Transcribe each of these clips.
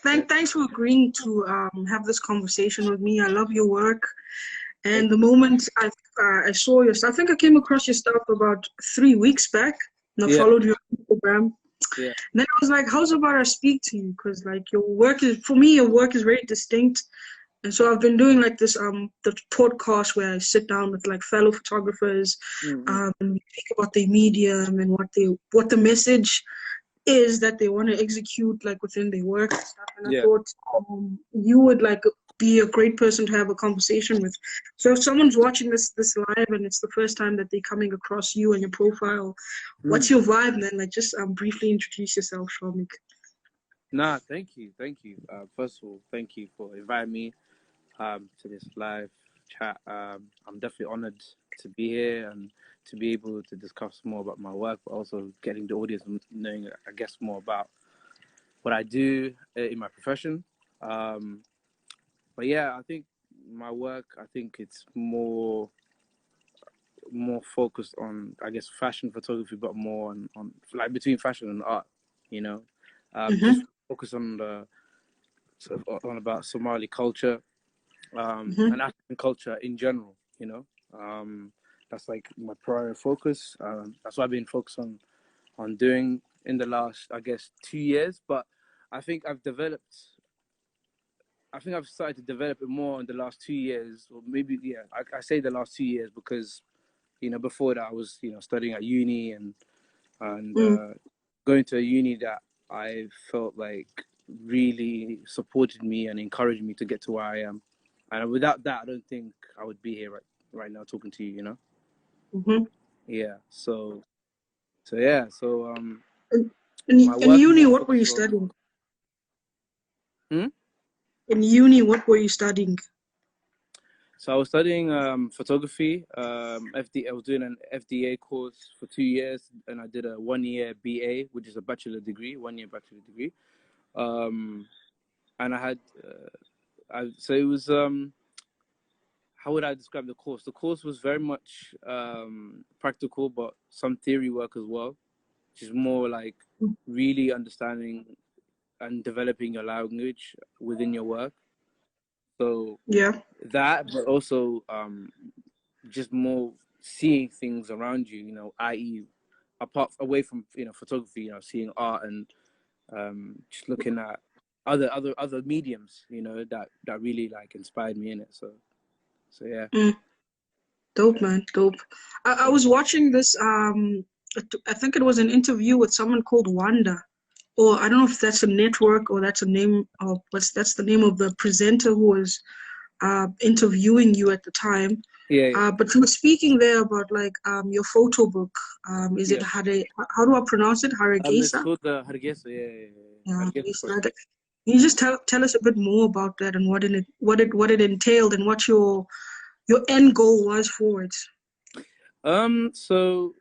Thanks for agreeing to have this conversation with me. I love your work. And Thank the moment I saw your stuff, I think I came across your stuff about 3 weeks back, and I Yeah, followed your Instagram. yeah, And then I was like, how's about I speak to you? Because like your work is, for me, your work is very distinct. And so I've been doing like this the podcast where I sit down with like fellow photographers, mm-hmm. and we speak about the medium and what the message is that they want to execute like within their work and stuff. And I Yeah. thought you would like be a great person to have a conversation with. So if someone's watching this live and it's the first time that they're coming across you and your profile, what's Mm. your vibe, man? Like just briefly introduce yourself, Sharmik. Nah, thank you. First of all, thank you for inviting me to this live chat. I'm definitely honored to be here and to be able to discuss more about my work, but also getting the audience knowing, I guess, more about what I do in my profession. But yeah, I think my work, I think it's more focused on, I guess, fashion photography, but more on like between fashion and art, you know. Mm-hmm. Just focus on the sort of on about Somali culture, Mm-hmm. and African culture in general, you know. That's like my prior focus. That's what I've been focused on doing in the last, I guess, 2 years. But I think I've started to develop it more in the last 2 years, or maybe yeah, I say the last 2 years because before that I was studying at uni and Mm. going to a uni that I felt like really supported me and encouraged me to get to where I am. And without that, I don't think I would be here right now talking to you. Mm-hmm. Yeah. So yeah. So In, my in work is uni, more what were you focused on. studying? Hmm? In uni, what were you studying? So I was studying photography. I was doing an FDA course for 2 years, and I did a 1 year BA, which is a bachelor degree, 1 year bachelor degree. Um, and I had, so it was, how would I describe the course? The course was very much practical, but some theory work as well, which is more like really understanding and developing your language within your work. So Yeah. that, but also just more seeing things around you, i.e., away from photography, seeing art and just looking at other mediums, that really like inspired me in it. So yeah. Mm. Dope, man. Dope. I Yeah. was watching this. I think it was an interview with someone called Wanda, or I don't know if that's a network or that's a name of that's the name of the presenter who was interviewing you at the time. Yeah, But you were speaking there about like your photo book. Is it yeah. Hare? How do I pronounce it? It's Hargeisa? called the Hargeisa. Yeah, yeah, yeah. Yeah, Hargeisa Hargeisa. project. Can you just tell us a bit more about that and what it entailed and what your end goal was for it? So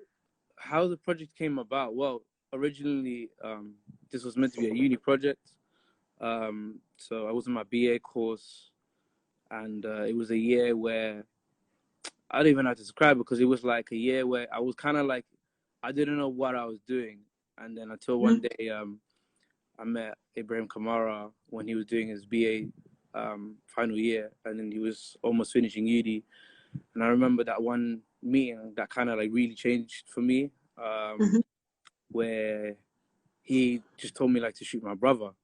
how the project came about? Well, originally, this was meant to be a uni project. So I was in my BA course, and it was a year where I don't even know how to describe it because it was like a year where I was kind of like I didn't know what I was doing, and then until one Mm-hmm. day, I met Ibrahim Kamara when he was doing his BA final year, and then he was almost finishing uni. And I remember that one meeting that kind of like really changed for me, Mm-hmm. where he just told me like to shoot my brother.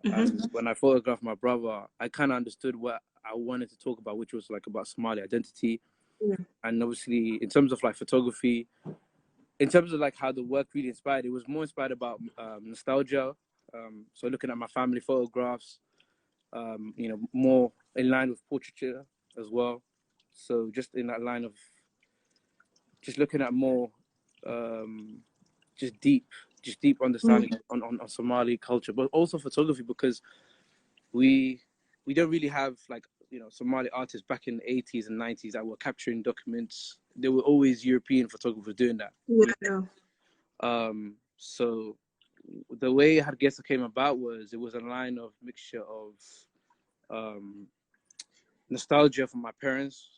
Mm-hmm. And when I photographed my brother, I kind of understood what I wanted to talk about, which was like about Somali identity. Yeah. And obviously, in terms of like photography, in terms of like how the work really inspired, it was more inspired about nostalgia. So looking at my family photographs, more in line with portraiture as well. So just in that line of just looking at more, um, just deep, understanding Mm-hmm. on Somali culture, but also photography because we we don't really have like Somali artists back in the 80s and 90s that were capturing documents. There were always European photographers doing that. Yeah. Yeah. So the way Hargeisa came about was it was a line of mixture of um, nostalgia from my parents'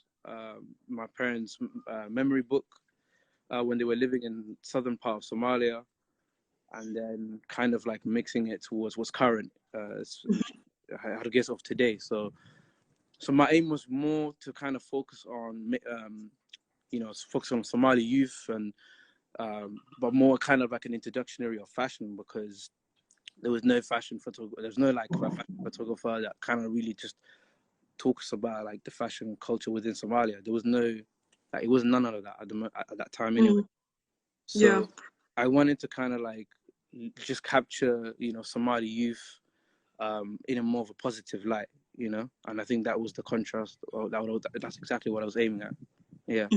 memory book when they were living in southern part of Somalia, and then kind of like mixing it towards what's current, which I guess of today. So my aim was more to kind of focus on, focus on Somali youth, and but more kind of like an introductionary of fashion, because there was no fashion photographer. There's no like fashion photographer that kind of really just talks about like the fashion culture within Somalia. There was no, like, it was none of that at that time anyway. So Yeah. I wanted to kind of like just capture, Somali youth in a more of a positive light, and I think that was the contrast, or that's exactly what I was aiming at. Yeah.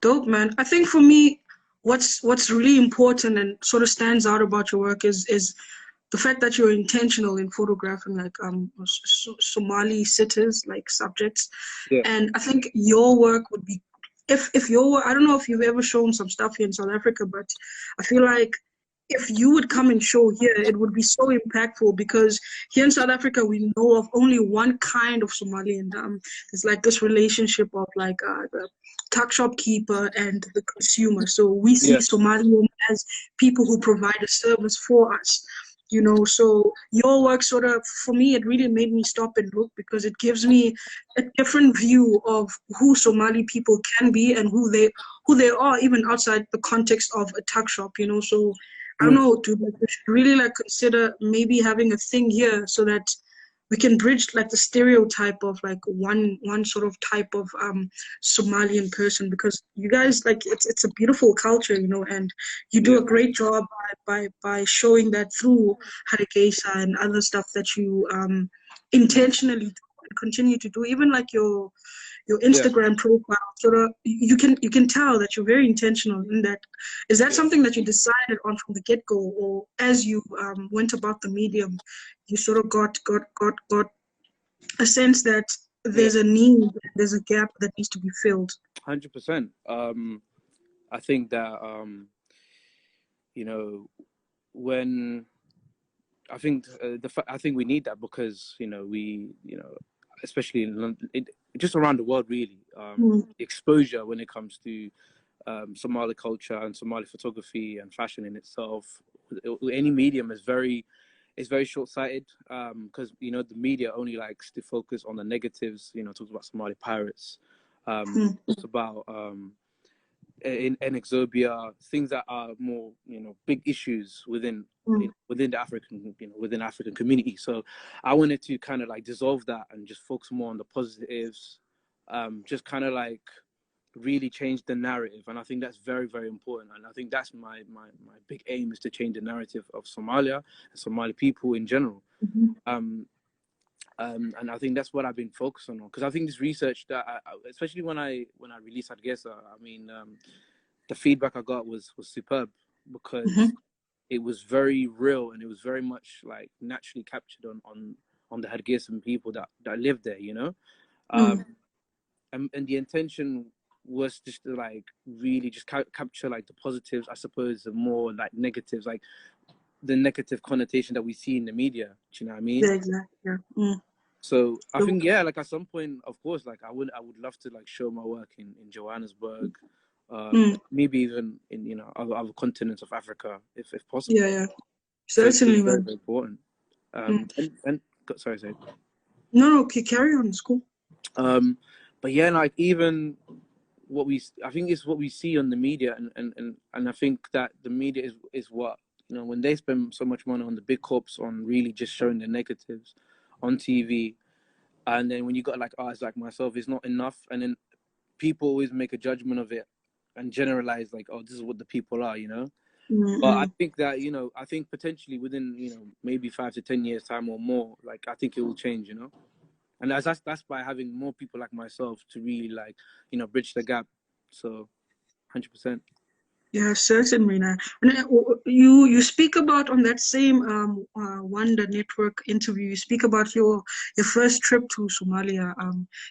Dope, man. I think for me, what's really important and sort of stands out about your work is the fact that you're intentional in photographing like Somali cities, like subjects. Yeah. And I think your work would be, if your work, I don't know if you've ever shown some stuff here in South Africa, but I feel like if you would come and show here, it would be so impactful, because here in South Africa we know of only one kind of Somali, and there's like this relationship of like the tuck shop keeper and the consumer. So we see Yeah. Somalian as people who provide a service for us. So your work sort of, for me, it really made me stop and look, because it gives me a different view of who Somali people can be and who they are, even outside the context of a tuck shop. So I don't know, dude, like, we should really like consider maybe having a thing here so that we can bridge like the stereotype of like one sort of type of Somalian person, because you guys, like, it's a beautiful culture, and you do a great job by showing that through Hargeisa and other stuff that you intentionally do and continue to do, even like your Instagram profile. Sort of, you can tell that you're very intentional in that. Is that something that you decided on from the get-go, or as you went about the medium, you sort of got a sense that there's a need, there's a gap that needs to be filled? 100%. I think that when I think we need that, because we especially in London, just around the world really, exposure when it comes to Somali culture and Somali photography and fashion in itself, any medium is very short-sighted, because the media only likes to focus on the negatives. Talks about Somali pirates, talks about in exobia, things that are more big issues within within the African community. So I wanted to kind of like dissolve that and just focus more on the positives, just kind of like really change the narrative. And I think that's very, very important, and I think that's my big aim, is to change the narrative of Somalia and Somali people in general. And I think that's what I've been focusing on, because I think this research that especially when I released Hargeisa, I mean, the feedback I got was superb, because it was very real, and it was very much like naturally captured on the Hargeisan people that live there, and the intention was just to like really just capture like the positives, I suppose, the more like negatives, like the negative connotation that we see in the media. Do you know what I mean? Yeah, exactly. Yeah. So I think, yeah, like at some point, of course, like I would love to like show my work in Johannesburg, maybe even in other continents of Africa, if possible. Yeah, certainly, very, man. very important. And sorry, sorry. No, okay, carry on. It's cool. But yeah, like even I think it's what we see on the media, and I think that the media is what, when they spend so much money on the big corps on really just showing the negatives on TV, and then when you got like artists like myself, it's not enough, and then people always make a judgment of it and generalize like, oh, this is what the people are, But I think that I think potentially within maybe 5 to 10 years time or more, like I think it will change, and that's by having more people like myself to really like bridge the gap. So 100%. Yeah, certainly. And you speak about, on that same Wonder Network interview, you speak about your first trip to Somalia.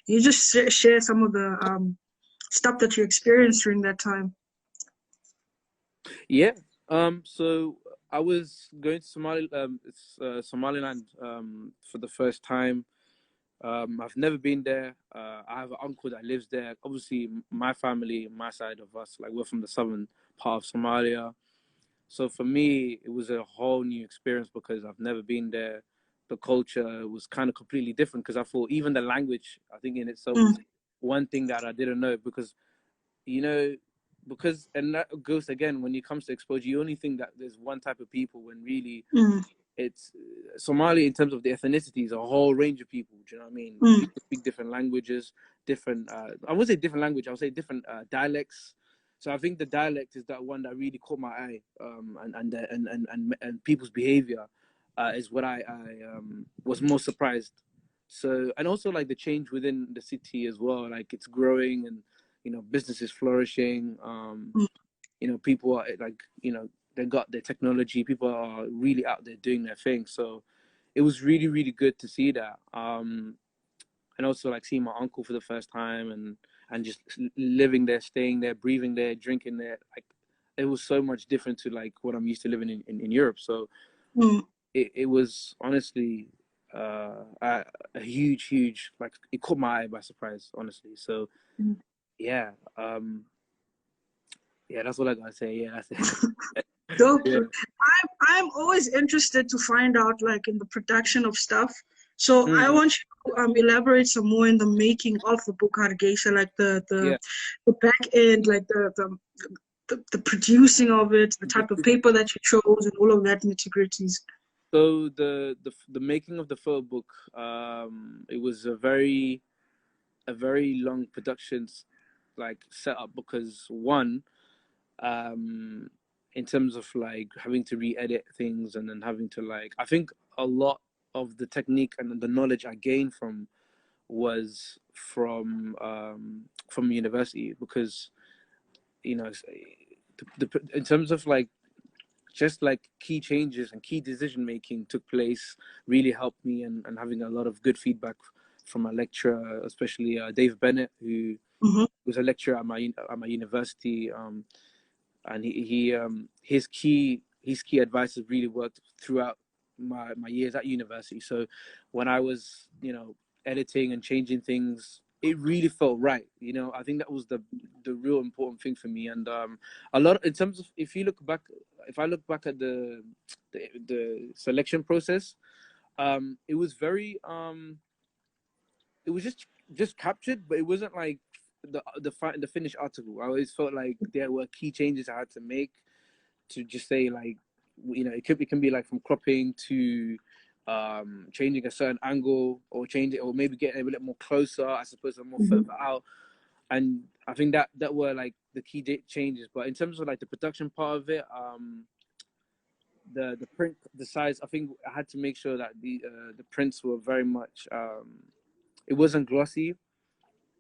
You just share some of the stuff that you experienced during that time. Yeah. So I was going to Somaliland for the first time. I've never been there. I have an uncle that lives there. Obviously, my family, my side of us, like we're from the southern part of Somalia. So for me, it was a whole new experience because I've never been there. The culture was kind of completely different because I thought even the language, I think in itself Mm, was one thing that I didn't know because, you know, because, and that goes again, when it comes to exposure, you only think that there's one type of people when really mm, it's Somali in terms of the ethnicities, a whole range of people. Do you know what I mean? mm, People speak different languages, different. I wouldn't say different language. I would say different dialects. So I think the dialect is that one that really caught my eye, and people's behavior is what I was most surprised. So, and also like the change within the city as well, like it's growing and business is flourishing. mm, People are like they got their technology. People are really out there doing their thing. So it was really really good to see that. And also like seeing my uncle for the first time and just living there, staying there, breathing there, drinking there. Like it was so much different to like what I'm used to living in Europe. So mm. it was honestly a huge like it caught my eye by surprise, honestly. So Mm. yeah, yeah, that's what I gotta say. Yeah, that's it. Dope. Yeah. I'm always interested to find out like in the production of stuff. So I Mm, want you to elaborate some more in the making of the book Hargeisa, like yeah. the back end, like the producing of it, the type of paper that you chose, and all of that nitty-gritties. So the making of the photo book, it was a very long production like setup because one, um, in terms of like having to re-edit things and then having to like, I think a lot of the technique and the knowledge I gained was from university because in terms of like just like key changes and key decision making took place really helped me and having a lot of good feedback from my lecturer, especially Dave Bennett, who Mm-hmm. was a lecturer at my university, and his key advice has really worked throughout my years at university. So when I was editing and changing things, it really felt right. I think that was the real important thing for me. And a lot in terms of if I look back at the selection process, it was very it was just captured, but it wasn't like the finished article. I always felt like there were key changes I had to make to just say like it can be like from cropping to changing a certain angle or change it or maybe getting a bit more closer, I suppose, or more Mm-hmm. further out. And I think that were like the key changes. But in terms of like the production part of it, the print, the size, I think I had to make sure that the prints were very much it wasn't glossy,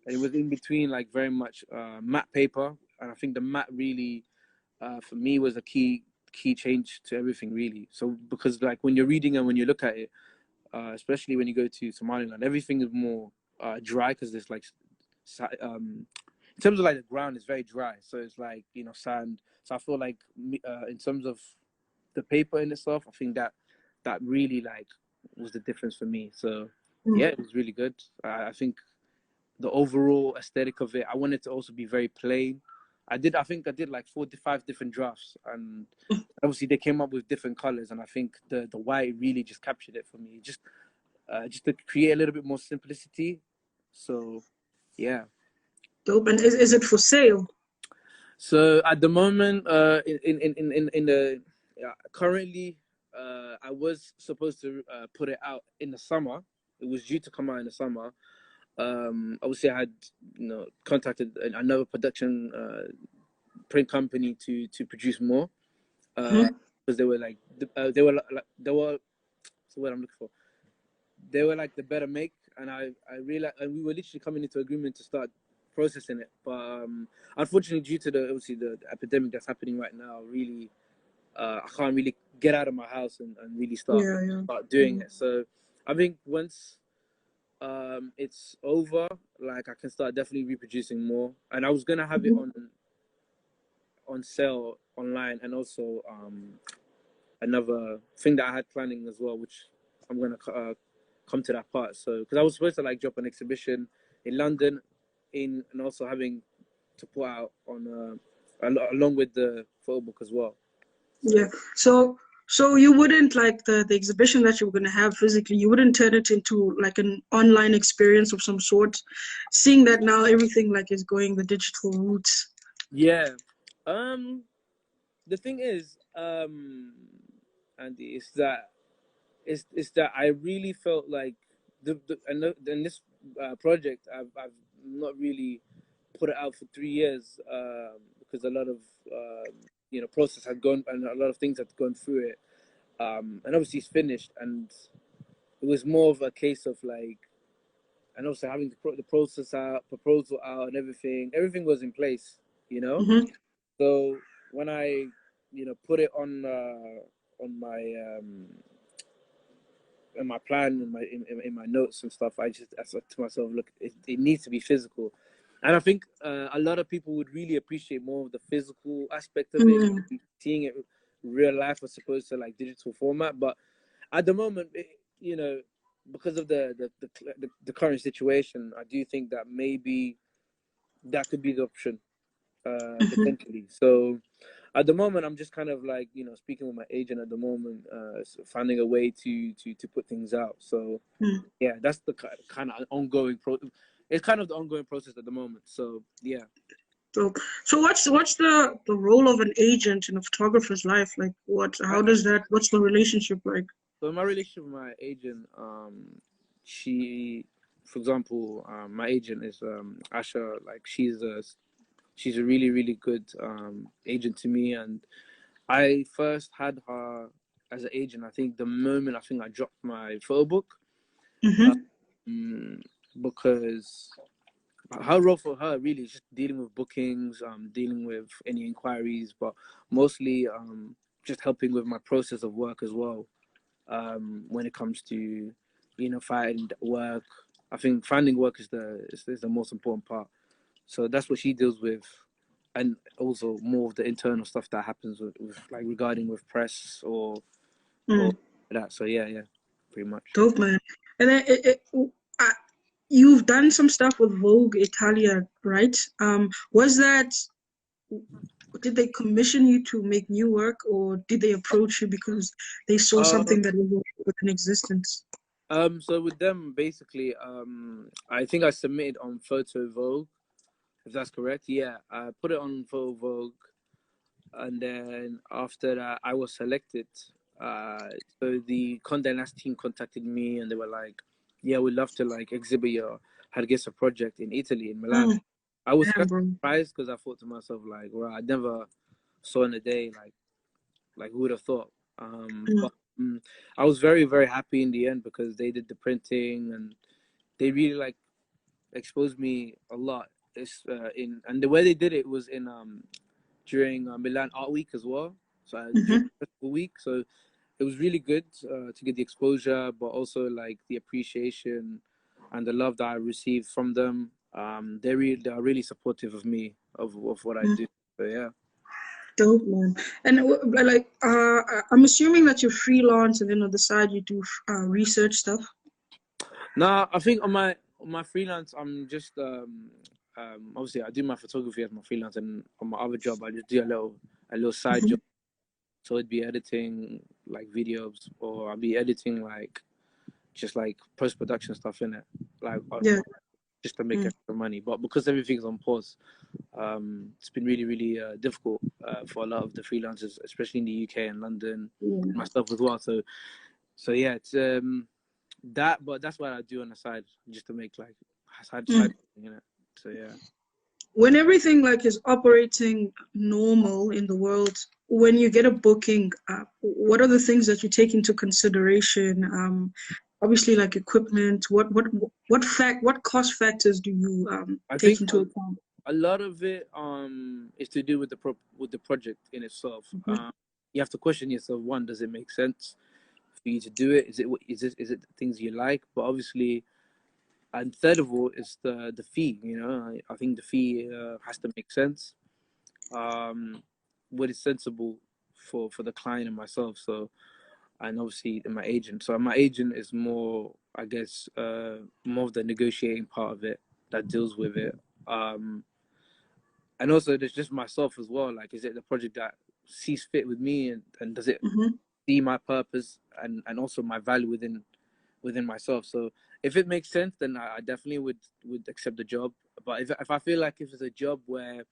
and it was in between like very much matte paper. And I think the matte really for me was a key change to everything really. So because like when you're reading and when you look at it, especially when you go to Somaliland, everything is more dry because there's like in terms of like the ground is very dry, so it's like sand. So I feel like in terms of the paper in itself, I think that really like was the difference for me. So yeah, it was really good. I think the overall aesthetic of it, I wanted to also be very plain. I think I did like 45 different drafts, and obviously they came up with different colors, and I think the white really just captured it for me, just to create a little bit more simplicity. So yeah. Dope. And is it for sale? So at the moment, in the currently, I was supposed to put it out in the summer. It was due to come out in the summer. Obviously, I had contacted another production print company to produce more Mm-hmm. because they were like they were what's the word I'm looking for. They were like the better make, and I realized, and we were literally coming into agreement to start processing it. But unfortunately, due to obviously the epidemic that's happening right now, really I can't really get out of my house and really start Yeah, yeah. start doing it. So I think once it's over, like I can start definitely reproducing more. And I was gonna have it Mm-hmm. on sale online, and also another thing that I had planning as well, which I'm gonna come to that part. So because I was supposed to like drop an exhibition in London, and also having to put out on along with the photo book as well. Yeah. So you wouldn't like the exhibition that you were gonna have physically, you wouldn't turn it into like an online experience of some sort, seeing that now everything like is going the digital route. Yeah. The thing is, Andy, is that I really felt like and this project I've not really put it out for 3 years because a lot of process had gone and a lot of things had gone through it, and obviously it's finished, and it was more of a case of like, and also having the process out, proposal out, and everything was in place, you know. Mm-hmm. So when I put it on my plan, in my notes and stuff, I said to myself, look, it needs to be physical, and I think a lot of people would really appreciate more of the physical aspect of it, Mm-hmm. seeing it real life as opposed to like digital format. But at the moment, because of the current situation, I do think that maybe that could be the option, Mm-hmm. potentially. So at the moment, I'm just kind of like speaking with my agent at the moment, finding a way to put things out. So yeah, that's the kind of ongoing It's kind of the ongoing process at the moment. So yeah. So what's the role of an agent in a photographer's life? Like how does that, what's the relationship like? So my relationship with my agent, she, for example, my agent is Asha. Like she's a really really good agent to me, and I first had her as an agent. I think the moment I dropped my photo book, Mm-hmm. um, because her role for her really is just dealing with bookings, dealing with any inquiries, but mostly just helping with my process of work as well. When it comes to finding work, I think finding work is the most important part. So that's what she deals with, and also more of the internal stuff that happens with like regarding with press or Mm. that. So yeah, pretty much. Dope, man. And then uh, you've done some stuff with Vogue Italia, right? Was that, did they commission you to make new work, or did they approach you because they saw Um, something that was in existence? so with them, basically, I think I submitted on Photo Vogue, if that's correct. Yeah, I put it on Photo Vogue, and then after that, I was selected. So the Condé Nast team contacted me, and they were like, "Yeah, we'd love to like exhibit your Hargeisa project in Italy, in Milan." Mm, I was damn, kind of bro. surprised because I thought to myself like, "Well, I never saw in a day who would have thought?" Mm, But I was very very happy in the end because they did the printing and they really like exposed me a lot. It's in and the way they did it was in during Milan Art Week as well. So during mhm. the festival week, so it was really good to get the exposure, but also like the appreciation and the love that I received from them. They are really supportive of me of what I Mm, do. So yeah. dope, man. And like, I'm assuming that you're freelance, and then on the side you do research stuff. Now I think on my freelance, I'm just obviously I do my photography as my freelance, and on my other job I just do a little side Hmm. job. So it'd be editing like videos, or I'll be editing like just like post production stuff in it, like Yeah. just to make Mm, extra money. But because everything's on pause, it's been really really difficult for a lot of the freelancers, especially in the UK and London, yeah. myself as well. So yeah, it's but that's what I do on the side just to make like side Mm. in it. So yeah. When everything like is operating normal in the world, when you get a booking, what are the things that you take into consideration? Obviously, like equipment. What cost factors do you I take think into account? a lot of it is to do with with the project in itself. Hmm. You have to question yourself. One, does it make sense for you to do it? Is it things you like? But obviously, and third of all, is the fee. I think the fee has to make sense. Um, what is sensible for the client and myself. So, and obviously my agent. So my agent is more, I guess, more of the negotiating part of it that deals with it. And also there's just myself as well. Like, is it the project that sees fit with me, and does it Mm-hmm. see my purpose and also my value within myself. So if it makes sense, then I definitely would accept the job. But if I feel like if it's a job where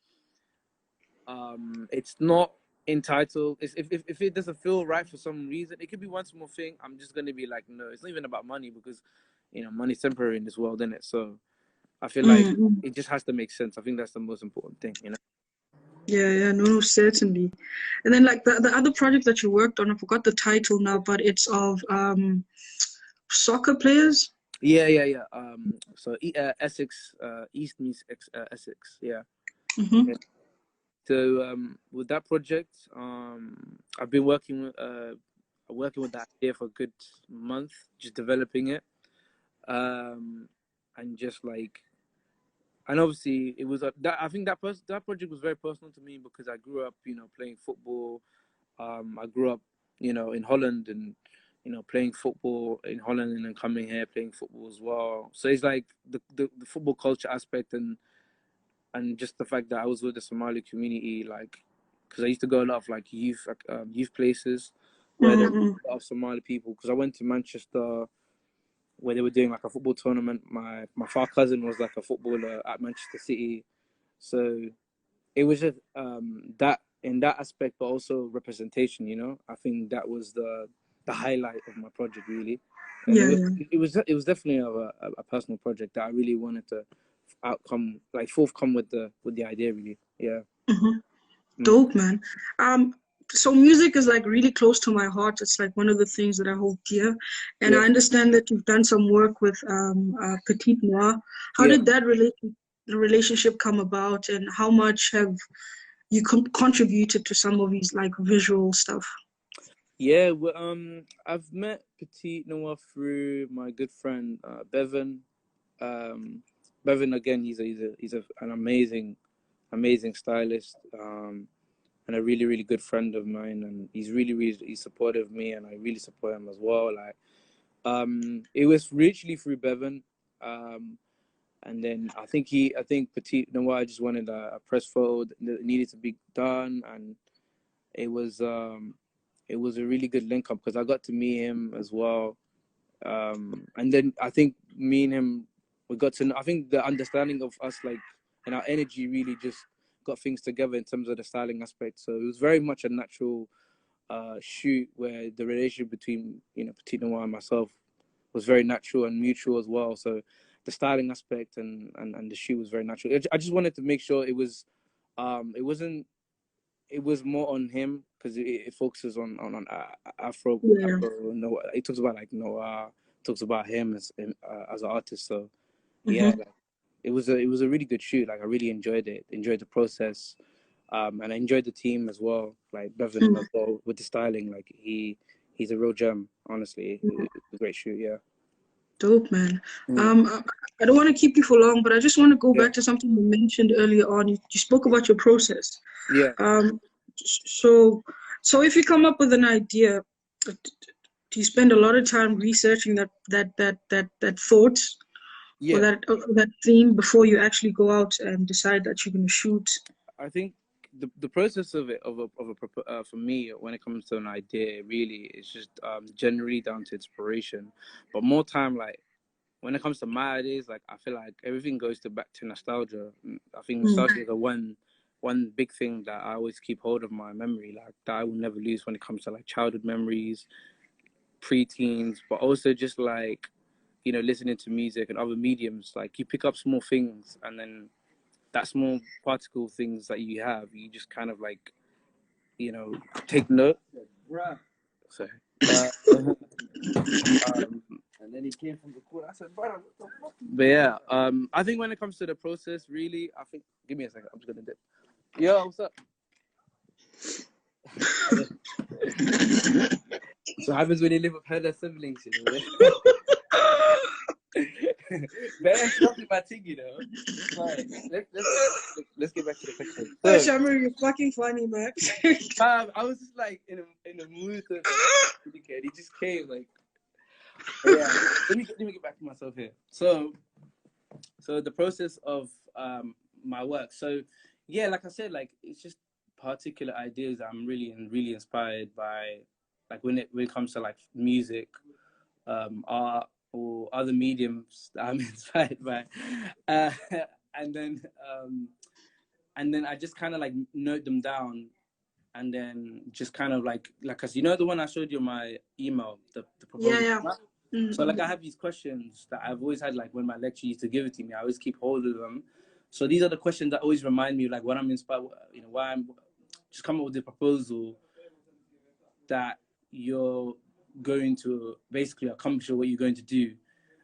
it's not entitled, if it doesn't feel right for some reason, it could be one small thing, I'm just gonna be like, no, it's not even about money, because money's temporary in this world, isn't it? So I feel like Mm-hmm. it just has to make sense. I think that's the most important thing. Yeah, yeah, no, no, certainly. And then like the other project that you worked on, I forgot the title now, but it's of soccer players. Yeah. So Essex, East means Essex. Yeah. Mm-hmm. Yeah. So with that project, I've been working with that idea for a good month, just developing it, and just like, and obviously it was that I think that project was very personal to me, because I grew up, playing football. I grew up, in Holland, and playing football in Holland, and then coming here playing football as well. So it's like the football culture aspect, and just the fact that I was with the Somali community, like, because I used to go a lot of like youth places where there were Mm-hmm. a lot of Somali people. Because I went to Manchester where they were doing like a football tournament. My far cousin was like a footballer at Manchester City, so it was just that in that aspect, but also representation. I think that was the highlight of my project, really. And Yeah, yeah. it was definitely a personal project that I really wanted to forthcome with the idea, really. Yeah. Mm-hmm. Mm. Dope, man. Um, so music is like really close to my heart. It's like one of the things that I hold dear. And Yeah. I understand that you've done some work with Petite Noir. How Yeah. did that relationship come about, and how much have you contributed to some of these like visual stuff? Yeah. Well, I've met Petit Noir through my good friend Bevan. Um, Bevan, again, an amazing stylist. And a really really good friend of mine, and he's supportive of me, and I really support him as well. Like, it was richly through Bevan, and then I think Petit Noir just wanted a press photo that needed to be done, and it was um it was a really good link up, because I got to meet him as well. And then I think me and him, we got to know, I think the understanding of us, like, and our energy really just got things together in terms of the styling aspect. So it was very much a natural shoot, where the relationship between Petit Noir and myself was very natural and mutual as well. So the styling aspect and the shoot was very natural. I just wanted to make sure it wasn't it was more on him, because it focuses on Yeah. Afro. No, it talks about like Noah, talks about him as an artist. So yeah, Mm-hmm. like, it was a really good shoot. Like, I really enjoyed the process, and I enjoyed the team as well. Like Bevan as well, with the styling. Like, he's a real gem. Honestly, it's a great shoot. Yeah. Dope, man. Mm. I don't want to keep you for long, but I just want to go Yeah. back to something you mentioned earlier on. You spoke about your process. Yeah. Um, so, so if you come up with an idea, do you spend a lot of time researching that thought or Yeah. that theme before you actually go out and decide that you're going to shoot? I think the process of it for me, when it comes to an idea, really is just generally down to inspiration, but more time, like, when it comes to my ideas, like, I feel like everything goes back to nostalgia. I think Mm, nostalgia is the one big thing that I always keep hold of my memory, like, that I will never lose, when it comes to like childhood memories, pre-teens, but also just like, listening to music and other mediums. Like, you pick up small things, and then that small particle things that you have, you just kind of like, you know, take note. Sorry. And then he came from the corner. I said, brother, what the fuck? But yeah, I think when it comes to the process, really, I think, give me a second, I'm just gonna dip. Yo, what's up? So what happens when you live with other siblings, Better stuff in my thing, Right. Let's get back to the question. Oh, So, Shamir, you're fucking funny, man. I was just like in a mood to communicate. He just came like, yeah. Let me get back to myself here. So the process of my work. So yeah, like I said, like, it's just particular ideas that I'm really inspired by, like when it comes to like music, art, or other mediums that I'm inspired by, uh, and then I just kind of like note them down, and then just kind of like, cause you know the one I showed you in my email, the proposal. Yeah. So like I have these questions that I've always had, like when my lecturer used to give it to me, I always keep hold of them. So these are the questions that always remind me like what I'm inspired, you know, why I'm just coming up with the proposal that you're going to basically accomplish what you're going to do.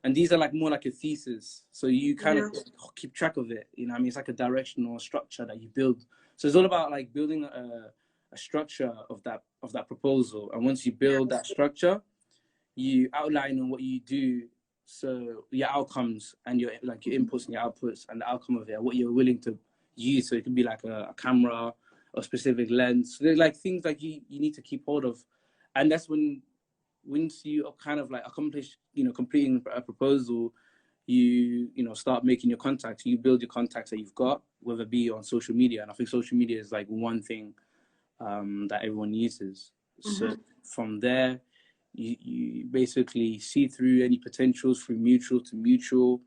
And these are like more like a thesis. So you kind of keep track of it. You know what I mean? It's like a direction or a structure that you build. So it's all about like building a structure of that proposal. And once you build that structure, you outline on what you do. So your outcomes and your like your inputs and your outputs and the outcome of it, what you're willing to use. So it could be like a camera or specific lens. So there's like things like you need to keep hold of. And that's when once you kind of like accomplish, you know, completing a proposal, you know, start making your contacts. You build your contacts that you've got, whether it be on social media. And I think social media is like one thing that everyone uses. So from there, you basically see through any potentials through mutual to mutual.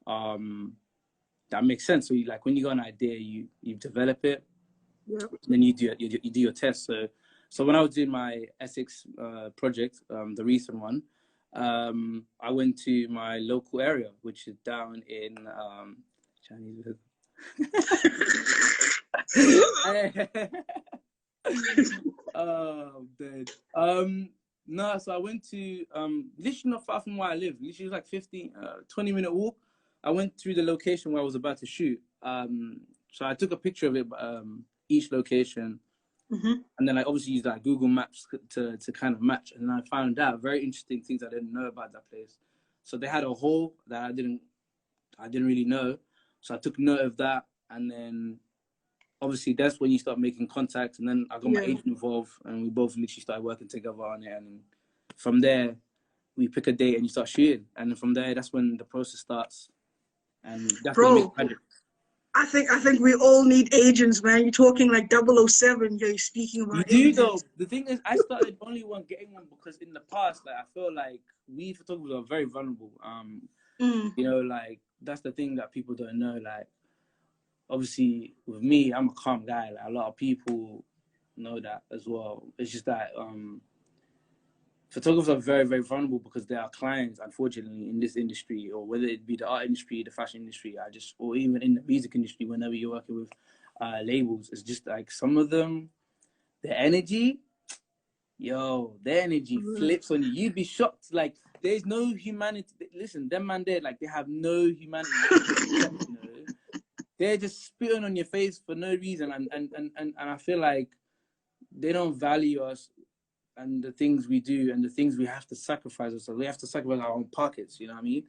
That makes sense. So you, like when you got an idea, you develop it, then you do your test. So when I was doing my Essex project, the recent one, I went to my local area, which is down in Chinese. Oh, dead. No, so I went to literally not far from where I live. Literally like 20-minute walk. I went through the location where I was about to shoot. So I took a picture of it, each location, and then I obviously used like Google Maps to kind of match. And I found out very interesting things I didn't know about that place. So they had a hole that I didn't really know. So I took note of that, and then obviously that's when you start making contact. And then I got my agent involved, and we both literally started working together on it. And from there, we pick a date and you start shooting. And then from there, that's when the process starts. And that's when you make magic. I think we all need agents, man. You're talking like 007. You're speaking about You agents. do though. The thing is, I started only getting one because in the past, like I feel like we photographers are very vulnerable. You know, like that's the thing that people don't know. Like obviously with me, I'm a calm guy. Like a lot of people know that as well. It's just that photographers are very, very vulnerable because they are clients, unfortunately, in this industry, or whether it be the art industry, the fashion industry, or even in the music industry, whenever you're working with labels, it's just like some of them, their energy flips on you. You'd be shocked. Like, there's no humanity. Listen, them man there, like, they have no humanity. You know? They're just spitting on your face for no reason. And I feel like they don't value us and the things we do and the things we have to sacrifice ourselves. We have to sacrifice our own pockets, you know what I mean?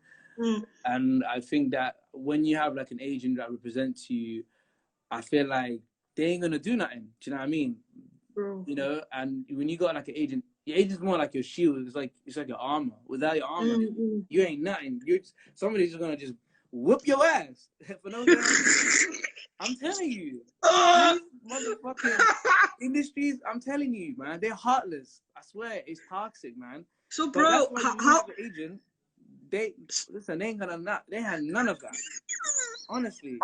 And I think that when you have like an agent that represents you, I feel like they ain't gonna do nothing. Do you know what I mean? You know, and when you got like an agent, your agent's more like your shield. It's like your armor. Without your armor, you ain't nothing. Somebody's just gonna just whoop your ass for no reason. I'm telling you, these motherfucking industries. I'm telling you, man, they're heartless. I swear, it's toxic, man. So, bro, how the agent? They ain't gonna they have none of that. Honestly.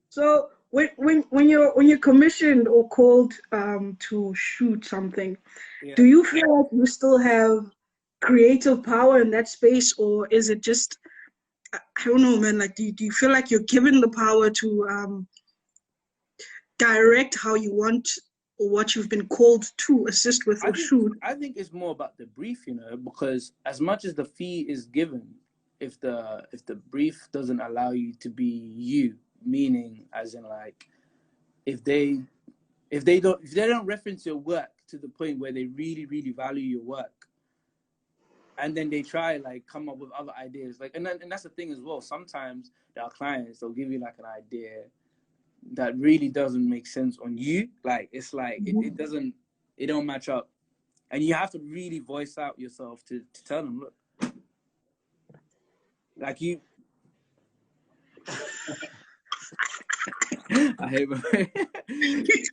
So when you're commissioned or called to shoot something, do you feel like you still have creative power in that space, or is it just, I don't know, man, like do you feel like you're given the power to direct how you want or what you've been called to assist with or shoot? I think it's more about the brief, you know, because as much as the fee is given, if the brief doesn't allow you to be you, meaning as in like if they don't reference your work to the point where they really, really value your work, and then they try like come up with other ideas, like and that's the thing as well. Sometimes there are clients, they'll give you like an idea that really doesn't make sense on you. Like it's like it don't match up, and you have to really voice out yourself to tell them, look, like you I hate my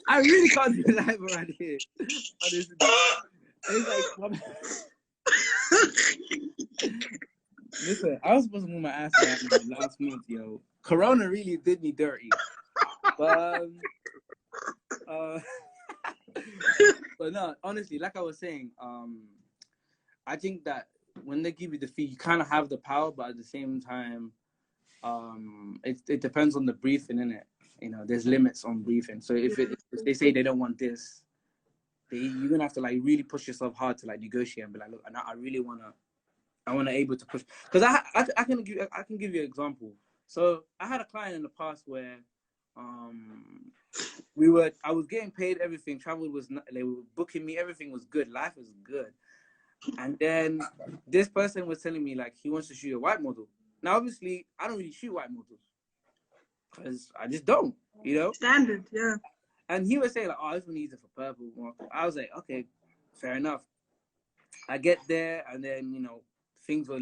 I really can't do live around here. Honestly. It's like, listen, I was supposed to move my ass around last month, yo. Corona really did me dirty. But, but no, honestly, like I was saying, I think that when they give you the fee, you kind of have the power, but at the same time, it depends on the briefing, innit? You know, there's limits on briefing. So if they say they don't want this, you're gonna have to like really push yourself hard to like negotiate and be like, look, I really wanna able to push, because I can give you an example. So I had a client in the past where I was getting paid everything, travel was they were booking me, everything was good, life was good, and then this person was telling me like he wants to shoot a white model. Now obviously I don't really shoot white models because I just don't, you know, standard, yeah. And he was saying like, oh, this one needs it for purple. I was like, okay, fair enough. I get there, and then, you know, things were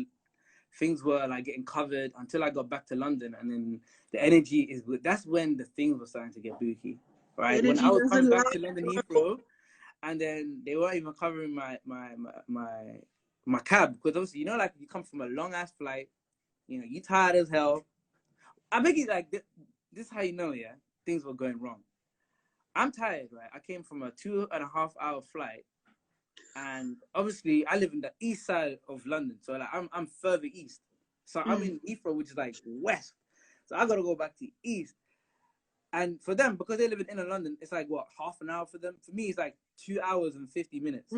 like getting covered until I got back to London, and then the energy is good. That's when the things were starting to get booky, right? When I was coming back to London Heathrow, and then they weren't even covering my cab, because obviously, you know, like you come from a long ass flight, you know, you tired as hell. I make it like this is how you know, yeah, things were going wrong. I'm tired, right? I came from a 2.5-hour flight, and obviously I live in the east side of London, so like I'm further east. So I'm in Heathrow, which is like west. So I gotta go back to east. And for them, because they live in inner London, it's like what, half an hour for them. For me, it's like 2 hours and 50 minutes.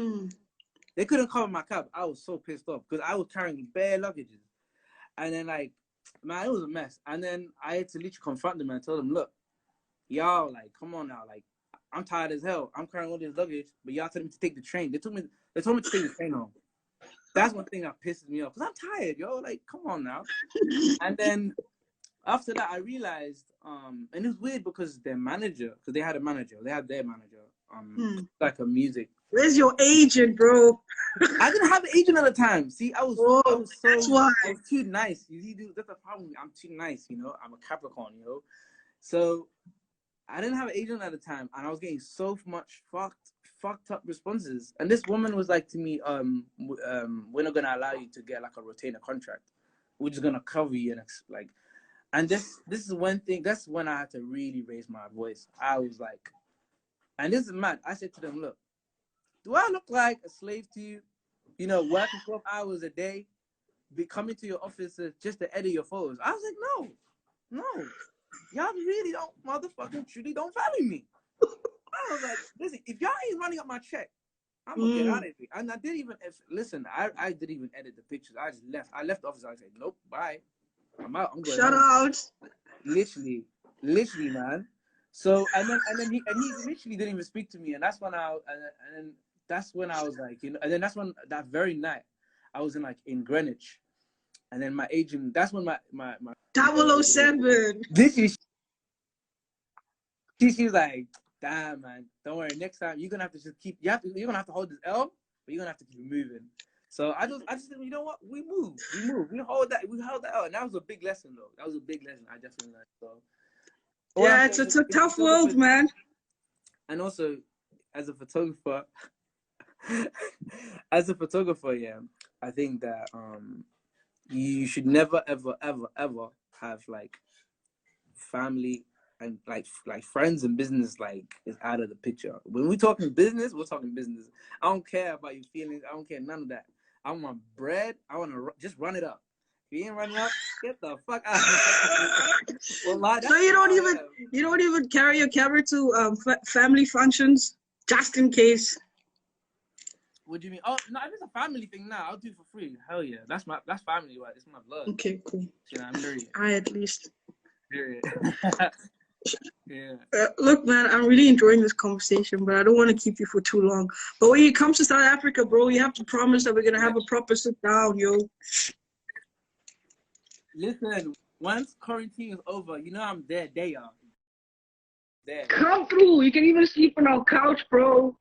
They couldn't cover my cab. I was so pissed off because I was carrying bare luggages, and then like, man, it was a mess. And then I had to literally confront them and tell them, look, y'all, like, come on now, like, I'm tired as hell. I'm carrying all this luggage, but y'all told me to take the train. They told me to take the train home. That's one thing that pisses me off, because I'm tired, yo. Like, come on now. And then after that, I realized, and it was weird because their manager, because they had their manager, like a music. Where's your agent, bro? I didn't have an agent at the time. See, I was too nice. That's the problem. I'm too nice, you know. I'm a Capricorn, you know. So I didn't have an agent at the time, and I was getting so much fucked up responses. And this woman was like to me, we're not gonna allow you to get like a retainer contract. We're just gonna cover you, and like, and this is one thing. That's when I had to really raise my voice. I was like, and this is mad. I said to them, look, do I look like a slave to you? You know, working 12 hours a day, be coming to your office just to edit your photos. I was like, no. Y'all really don't truly don't value me. I was like, listen, if y'all ain't running up my check, I'm gonna get out of here. And I didn't even I didn't even edit the pictures. I just left. I left the office. I said, nope, bye. I'm out. I'm going. Shout out. Literally, man. So and then he literally didn't even speak to me. And that's when that's when I was like, you know, and then that's when that very night I was in Greenwich. And then my agent, that's when my 007. This is she's like, damn man, don't worry. Next time you're gonna have to just you're gonna have to hold this L, but you're gonna have to keep moving. So I just said, you know what? We held that L, and that was a big lesson though. That was a big lesson I definitely learned. So yeah, it's a tough world, man. And also, as a photographer, yeah, I think that you should never ever have like family and like friends and business like is out of the picture. When we're talking business, we're talking business. I don't care about your feelings. I don't care none of that. I want bread. I want to just run it up. If you ain't running up, get the fuck out. Well, so you don't even carry your camera to family functions just in case. What do you mean? Oh no, if it's a family thing now, I'll do it for free. Hell yeah, that's family, right? It's my blood. Okay, cool. You know, I'm married. I at least. Period. Yeah. Look, man, I'm really enjoying this conversation, but I don't want to keep you for too long. But when it comes to South Africa, bro, you have to promise that we're gonna have a proper sit down, yo. Listen, once quarantine is over, you know I'm there. They are there. Come through. You can even sleep on our couch, bro.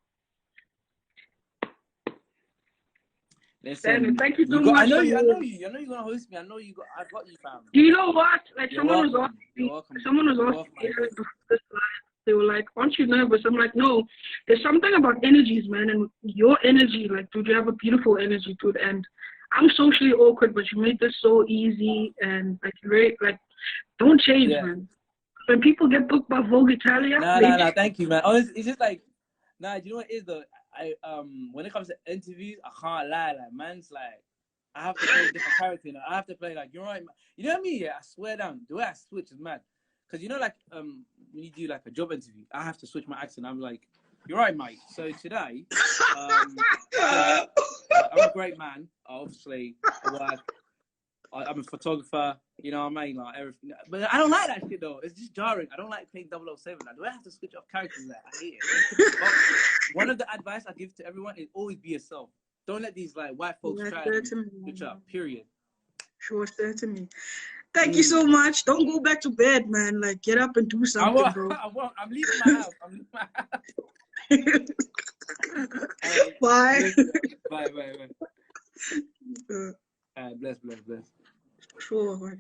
Listen, Thank you so I much. know you. I know you're gonna host me. I know you got. I've got you, fam. Do you know what? Like You're someone was welcome. asking You're welcome. Someone was You're asking welcome, me this live. They were like, "Aren't you nervous?" I'm like, "No. There's something about energies, man, and your energy. Like, dude, you have a beautiful energy, dude. And I'm socially awkward, but you made this so easy and like, very like, don't change, Yeah. man. When people get booked by Vogue Italia, Nah. Thank you, man. Honestly, it's just like, nah. Do you know what it is though? When it comes to interviews, I can't lie. Like, man's like, I have to play a different character. You know, I have to play like, you're right, man. You know what I mean? Yeah, I swear down. The way I switch is mad. Cause you know, like, when you do like a job interview, I have to switch my accent. I'm like, you're right, mate. So today, I'm a great man. Obviously, I work. I'm a photographer, you know what I mean? Like everything. But I don't like that shit though. It's just jarring. I don't like playing 007. Like, do I have to switch off characters? Like, I hate it. One of the advice I give to everyone is always be yourself. Don't let these like white folks try to switch up. Period. Sure, said to me. Thank you so much. Don't go back to bed, man. Like, get up and do something, bro. I'm leaving my house. Bye. Bye. Bless. Sure.